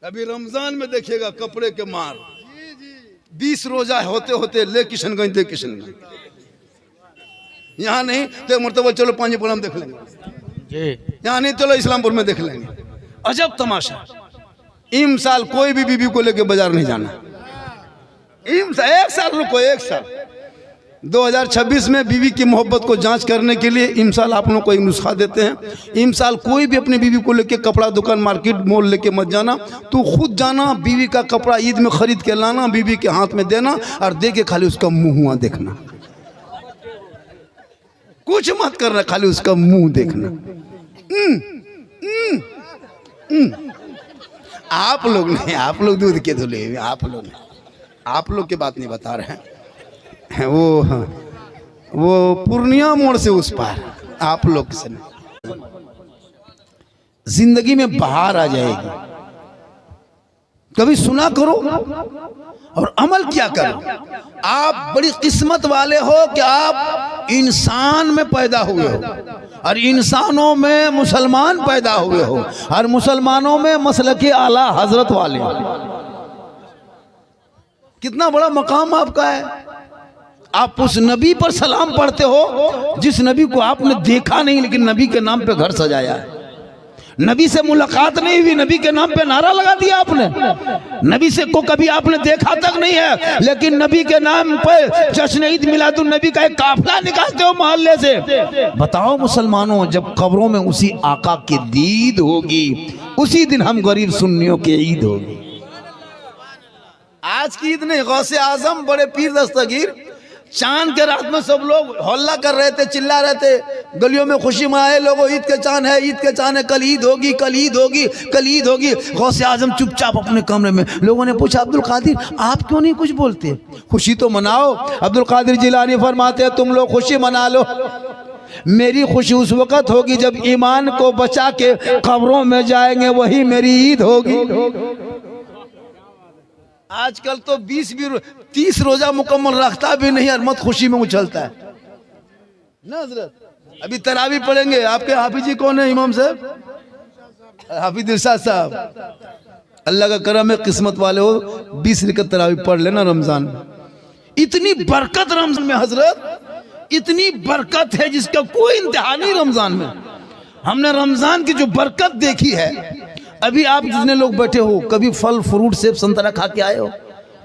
अभी रमजान में देखिएगा कपड़े के मार। 20 रोजा होते होते ले किशनगंज दे किशनगंज, यहाँ नहीं तो मरतबा चलो पांजीपुरम देख लेंगे, यहाँ नहीं चलो इस्लामपुर में देख लेंगे। अजब तमाशा। इम साल कोई भी बीबी को लेके बाजार नहीं जाना। एक साल रुको, एक साल 2026 में बीवी की मोहब्बत को जांच करने के लिए इम साल आप लोगों को एक नुस्खा देते हैं। इम साल कोई भी अपनी बीवी को लेके कपड़ा दुकान मार्केट मॉल लेके मत जाना, तू खुद जाना, बीवी का कपड़ा ईद में खरीद के लाना, बीवी के हाथ में देना और दे के खाली उसका मुंह देखना, कुछ मत करना, खाली उसका मुंह देखना। आप लोग नहीं, आप लोग दूध के धुले हुए, आप लोग नहीं, आप लोग की बात नहीं बता रहे हैं। वो पूर्णिया मोड़ से उस पार आप लोग से नहीं। जिंदगी में बाहर आ जाएगी, कभी सुना करो और अमल किया करो। आप बड़ी किस्मत वाले हो कि आप इंसान में पैदा हुए हो और इंसानों में मुसलमान पैदा हुए हो और मुसलमानों में मसलके आला हजरत वाले हो। कितना बड़ा मकाम आपका है। आप उस नबी पर सलाम पढ़ते हो जिस नबी को आपने देखा नहीं लेकिन नबी के नाम पे घर सजाया है। नबी से मुलाकात नहीं हुई, नबी के नाम पे नारा लगा दिया आपने। नबी से को कभी आपने देखा तक नहीं है लेकिन नबी के नाम पे जश्न ईद मिलादुन नबी का एक काफिला निकालते हो मोहल्ले से। बताओ मुसलमानों, जब कब्रों में उसी आका की दीद होगी उसी दिन हम गरीब सुन्नियों की ईद होगी। आज की ईद नहीं, गौसे आजम बड़े पीर दस्तगीर चांद के रात में सब लोग हल्ला कर रहे थे, चिल्ला रहे थे, गलियों में खुशी मनाए लोगों, ईद के चांद है, ईद के चांद है, कल ईद होगी, कल ईद होगी, कल ईद होगी। गौसे आजम चुपचाप अपने कमरे में। लोगों ने पूछा अब्दुल कादिर आप क्यों नहीं कुछ बोलते? खुशी तो मनाओ। अब्दुल कादिर जिलानी फरमाते हैं तुम लोग खुशी मना लो, मेरी खुशी उस वक्त होगी जब ईमान को बचा के कब्रों में जाएंगे, वही मेरी ईद होगी। आजकल तो 20-30 रोजा मुकम्मल रखता भी नहीं और मत खुशी में उछलता है ना हजरत। अभी तरावी पढ़ेंगे, आपके हाफिज जी कौन है? इमाम साहब हाफिज इरशाद साहब। अल्लाह का करम है, किस्मत वाले हो, 20 रकात तरावी पढ़ लेना रमजान में। इतनी बरकत रमजान में हजरत, इतनी बरकत है जिसका कोई इंतहा नहीं। रमजान में हमने रमजान की जो बरकत देखी है, अभी आप जितने लोग बैठे हो कभी फल फ्रूट सेब संतरा खा के आए हो?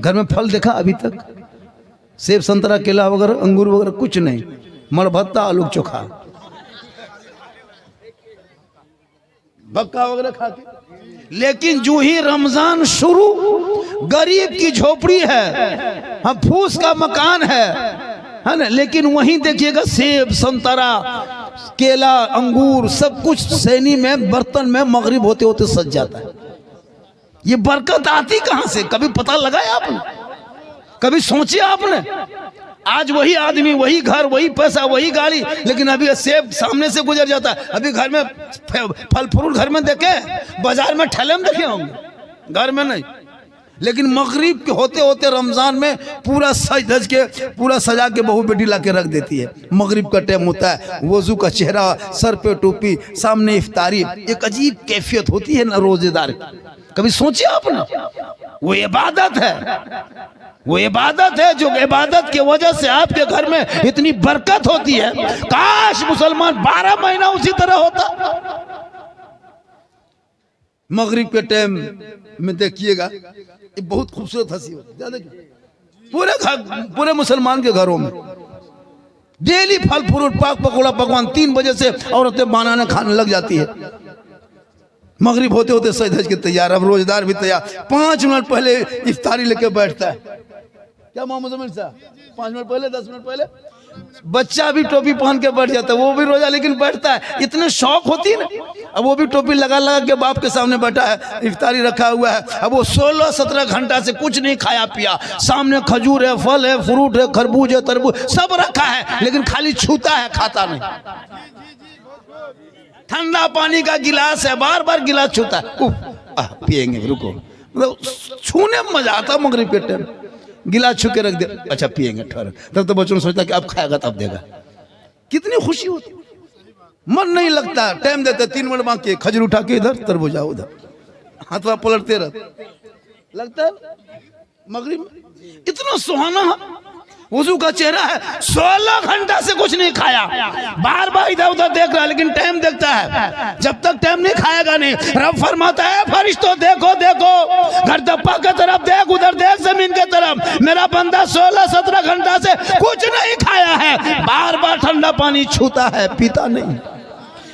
घर में फल देखा अभी तक? सेब संतरा केला वगैरह अंगूर वगैरह कुछ नहीं, मरभत्ता आलू चोखा भक्का वगैरह खा के। लेकिन जो ही रमजान शुरू, गरीब की झोपड़ी है, हम फूस का मकान है ना, लेकिन वहीं देखिएगा सेब संतरा केला अंगूर सब कुछ सैनी में बर्तन में मगरिब होते होते सज जाता है। ये बरकत आती कहां से? कभी पता लगाया आपने? कभी सोचे आपने? आज वही आदमी, वही घर, वही पैसा, वही गाड़ी, लेकिन अभी सेब सामने से गुजर जाता है। अभी घर में फल फ्रूट घर में देखे, बाजार में ठेले में देखे होंगे, घर में नहीं। लेकिन मगरिब के होते होते रमजान में पूरा सज धज के, पूरा सजा के बहू बेटी ला के रख देती है। मगरिब का टाइम होता है, वजू का चेहरा, सर पे टोपी, सामने इफ्तारी, एक अजीब कैफियत होती है ना रोजेदार की। कभी सोचे आपने? वो इबादत है, वो इबादत है जो इबादत की वजह से आपके घर में इतनी बरकत होती है। काश मुसलमान 12 महीना उसी तरह होता। मगरिब के टाइम में देखिएगा ये बहुत खूबसूरत हंसी होती है। पूरे मुसलमान के घरों में डेली फल फ्रूट पाक पकौड़ा पकवान 3 बजे से औरतें बनाने खाने लग जाती है। मगरिब होते होते सज धज के तैयार, अब रोजेदार भी तैयार। 5 मिनट पहले इफ्तारी लेके बैठता है। क्या मोहम्मद अमीर साहब? 5 मिनट पहले, 10 मिनट पहले बच्चा भी टोपी पहन के बैठ जाता है, वो भी रोजा लेकिन बैठता है। इतने शौक होती है ना। अब वो भी टोपी लगा लगा के बाप के सामने बैठा है, इफ्तारी रखा हुआ है। अब वो 16-17 घंटा से कुछ नहीं खाया पिया, सामने खजूर है, फल है, फ्रूट है, खरबूज है, तरबूज सब रखा है, लेकिन खाली छूता है, खाता नहीं। ठंडा पानी का गिलास है, बार बार गिलास छूता है, पिएंगे रुको, मतलब छूने में मजा आता। मगरिब के टाइम गिलास छू के रख दे, अच्छा पिएंगे ठहर। तब तो बच्चों ने सोचता कि अब खाएगा तब देगा। कितनी खुशी होती, मन नहीं लगता। टाइम देते 3 मिनट बाकी, खजूर उठा के इधर, तरबूजा उधर, हाथवा पलटते रहते, लगता है मगरिब में इतना सुहाना वजू का चेहरा है। 16 घंटा से कुछ नहीं खाया, बार बार इधर उधर देख रहा है, लेकिन टाइम देखता है। जब तक टाइम नहीं खाएगा नहीं, रब फरमाता है फरिश्तों देखो देखो, घर दप्पा की तरफ देख, उधर देख जमीन की तरफ, मेरा बंदा 16-17 घंटा से कुछ नहीं खाया है। बार बार ठंडा पानी छूता है, पीता नहीं,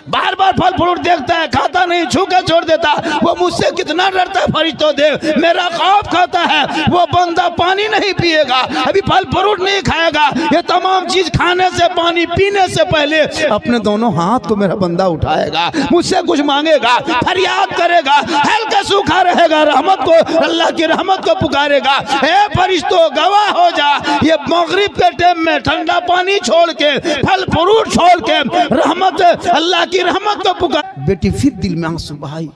बार बार फल फ्रूट देखता है, खाता नहीं, छू के छोड़ देता। वो मुझसे कितना डरता है फरिश्तों देख, मेरा खौफ खाता है। वो बंदा पानी नहीं पिएगा, अभी फल फ्रूट नहीं खाएगा, ये तमाम चीज खाने से, पानी पीने से पहले अपने दोनों हाथ को मेरा बंदा उठाएगा, मुझसे कुछ मांगेगा, फरियाद करेगा, हल्का सूखा रहेगा, रहमत को, अल्लाह की रहमत को पुकारेगा। हे फरिश्तों गवाह हो जा, ये मगरिब के टाइम में ठंडा पानी छोड़ के, फल फ्रूट छोड़ के, रहमत अल्लाह की रहमत को पुकार। बेटी फिर दिल में आंसू बहाई,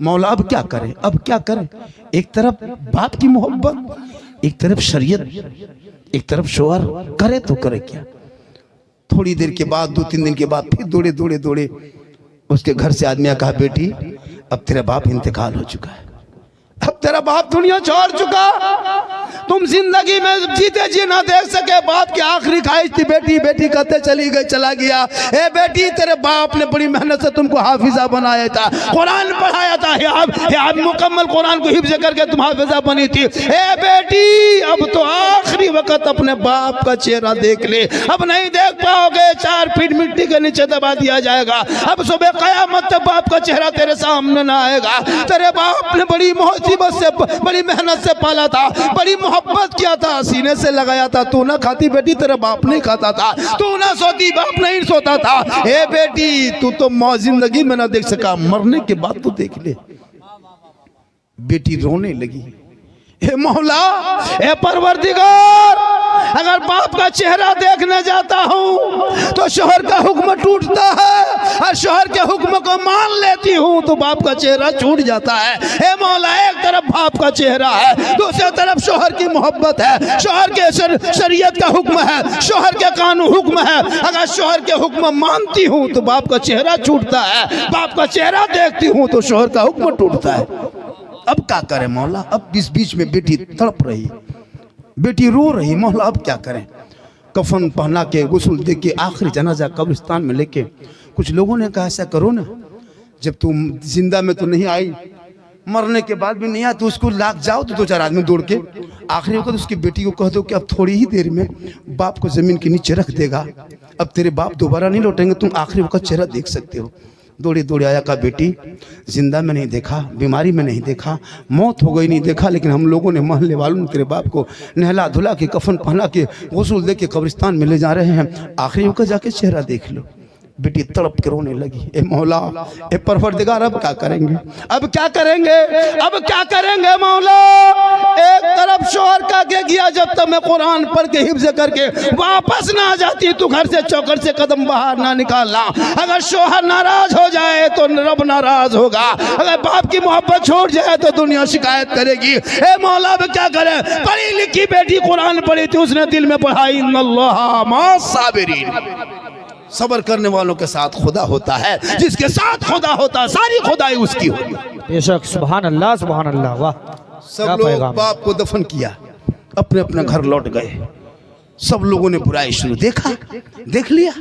मौला अब क्या करें, अब क्या करें। एक तरफ बाप की मोहब्बत, एक तरफ शरीयत, एक तरफ शोहर, करे तो करे क्या। थोड़ी देर के बाद, 2-3 दिन के बाद फिर दौड़े दौड़े दौड़े उसके घर से आदमी कहा बेटी अब तेरा बाप इंतकाल हो चुका है, अब तेरा बाप दुनिया छोड़ चुका, तुम जिंदगी में जीते जी ना देख सके। बाप की आखिरी ख्वाहिश थी बेटी, बेटी कहते चली गई, चला गया। ए बेटी तेरे बाप ने बड़ी मेहनत से तुमको हाफिजा बनाया था, कुरान पढ़ाया था, आप मुकम्मल कुरान को हिफ्ज करके तुम हाफिजा बनी थी। ए बेटी अब तो आखिरी वक्त अपने बाप का चेहरा देख ले, अब नहीं देख पाओगे, 4 फीट मिट्टी के नीचे दबा दिया जाएगा। अब सुबह कयामत तक बाप का चेहरा तेरे सामने ना आएगा। तेरे बाप ने बड़ी मुसीबत से, बड़ी मेहनत से पाला था, बड़ी मोहब्बत किया था, सीने से लगाया था। तू ना खाती बेटी, तेरा बाप नहीं खाता था, तू ना सोती, बाप नहीं सोता था। ए बेटी तू तो जिंदगी में ना देख सका, मरने के बाद तो देख ले। बेटी रोने लगी, ए मौला, ए परवरदिगार, अगर बाप का चेहरा देखने जाता हूँ तो शोहर का हुक्म टूटता है, और शोहर के हुक्म को मान लेती हूँ तो बाप का चेहरा छूट जाता है। हे मौला, एक तरफ बाप का चेहरा है, दूसरी तरफ शोहर की मोहब्बत है, शोहर के शरीयत का हुक्म है, शोहर के कानून हुक्म है। अगर शोहर के हुक्म मानती हूँ तो बाप का चेहरा छूटता है, बाप का चेहरा देखती हूँ तो शोहर का हुक्म टूटता है। अब क्या करें मौला। अब बीच बीच में बेटी तड़प रही, बेटी रो रही, मौला अब क्या करें। कफन पहना के, गुस्ल दे के, आखिरी जनाजा कब्रिस्तान में लेके, कुछ लोगों ने कहा ऐसा करो ना, जब तुम जिंदा में तो नहीं आई, मरने के बाद भी नहीं आया, तो उसको लाग जाओ, तो 2-4 आदमी दौड़ के आखिरी वक्त उसकी बेटी को कह दो कि अब थोड़ी ही देर में बाप को जमीन के नीचे रख देगा, अब तेरे बाप दोबारा नहीं लौटेंगे, तुम आखिरी वक्त चेहरा देख सकते हो। दौड़े दौड़े आया, का बेटी जिंदा में नहीं देखा, बीमारी में नहीं देखा, मौत हो गई नहीं देखा, लेकिन हम लोगों ने, मोहल्ले वालों ने तेरे बाप को नहला धुला के, कफन पहना के, गुस्ल दे के कब्रिस्तान में ले जा रहे हैं, आखिरी वक्त जाके चेहरा देख लो। बेटी तड़प के रोने लगी, ए मौला, ए परवरदिगार, अब क्या करेंगे, अब क्या करेंगे, अब क्या करेंगे मौला। एक तरफ शोहर का के गया, जब तक मैं कुरान पढ़ के हिफ्ज करके वापस ना आ जाती तू घर से चौखट से कदम बाहर ना निकालना। अगर शोहर नाराज हो जाए तो रब नाराज होगा, अगर बाप की मोहब्बत छोड़ जाए तो दुनिया शिकायत करेगी। ए मौला अब क्या करें। पढ़ी लिखी बेटी कुरान पढ़ी थी, उसने दिल में पढ़ाई, इन्नल्लाह मा साबिरीन, सबर करने वालों के साथ खुदा होता है, जिसके साथ खुदा होता है सारी खुदाई उसकी होती है। बेशक, सुभान अल्लाह, सुभान अल्लाह। वाह। सब लोग बाप को दफन किया, अपने अपने घर लौट गए। सब लोगों ने बुराई शुरू, देखा, देख लिया,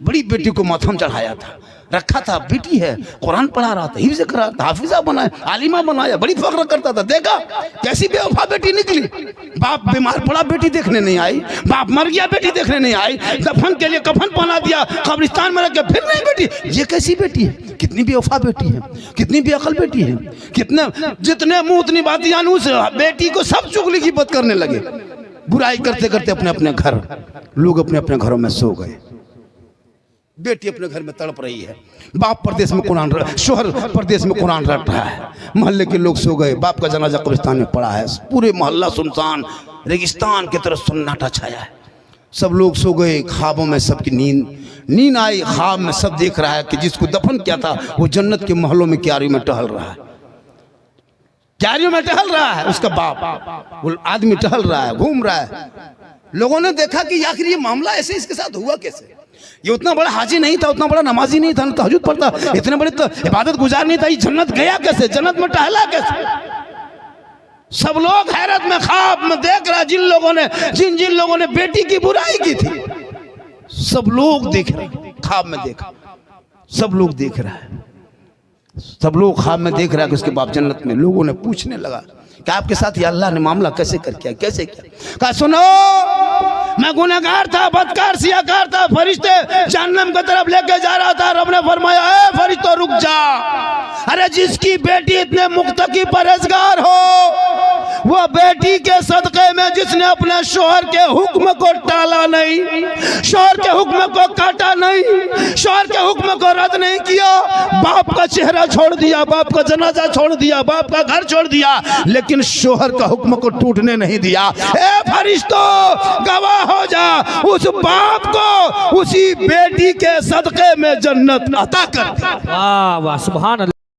बड़ी बेटी को माथम चढ़ाया था, रखा था, बेटी है, कुरान पढ़ा रहा था, हिफ्ज करा था, हाफिजा बनाया, आलिमा बनाया, बड़ी फख्र करता था। देखा कैसी बेवफा बेटी निकली। बाप बीमार पड़ा, बेटी देखने नहीं आई, बाप मर गया, बेटी देखने नहीं आई, दफन के लिए कफन पहना दिया, कब्रिस्तान में रख के फिर नहीं बेटी। ये कैसी बेटी है, कितनी बेवफा बेटी है, कितनी बेअकल बेटी है, कितने जितने मुंह उतनी बातें जानू से बेटी को सब चुगली की बात करने लगे। बुराई करते करते अपने अपने घर, लोग अपने अपने घरों में सो गए। बेटी अपने घर में तड़प रही है, बाप प्रदेश में कुरान, शोहर प्रदेश में कुरान रट रहा है, मोहल्ले के लोग सो गए, बाप का जनाजा कब्रिस्तान में पड़ा है, पूरे मोहल्ला सुनसान, रेगिस्तान की तरफ सन्नाटा छाया है। सब लोग सो गए, ख्वाबों में सबकी नींद आई, ख्वाब में सब देख रहा है कि जिसको दफन किया था वो जन्नत के महलों में क्यारियों में टहल रहा है, क्यारियों में टहल रहा है उसका बाप, वो आदमी टहल रहा है, घूम रहा है। लोगों ने देखा कि आखिर ये मामला ऐसे इसके साथ हुआ कैसे। ये उतना बड़ा हाजी नहीं था, उतना बड़ा नमाजी नहीं था, ना तहज्जुद पढ़ता, इतने बड़े तो इबादत गुजार नहीं था, ये जन्नत गया कैसे, जन्नत में टहला कैसे? सब लोग हैरत में ख्वाब में देख रहा, जिन लोगों ने बेटी की बुराई की थी, सब लोग देख रहे, ख्वाब में देखा, सब लोग देख रहा है, सब लोग ख्वाब में देख रहा है कि उसके बाप जन्नत में। लोगों ने पूछने लगा कि आपके साथ ये अल्लाह ने मामला कैसे कर किया, कैसे किया? कहा सुनो, मैं गुनहगार था, बदकार, सियाकार था, फरिश्ते जहन्नम की तरफ लेके जा रहा था, रब ने फरमाया ए फरिश्तों रुक जा, अरे जिसकी बेटी इतने मुत्तकी परहेजगार हो, वो बेटी के सदक़े में जिसने अपने शोहर के हुक्म को टाला नहीं, शोहर के हुक्म को काटा नहीं, शोहर के हुक्म को रद्द नहीं किया, बाप का चेहरा छोड़ दिया, बाप का जनाजा छोड़ दिया, बाप का घर छोड़ दिया, लेकिन शोहर का हुक्म को टूटने नहीं दिया, ए फरिश्तों गवाह हो जा, उस बाप को उसी बेटी के सदक़े में जन्नत अता कर दी। वाह वाह सुभान अल्लाह।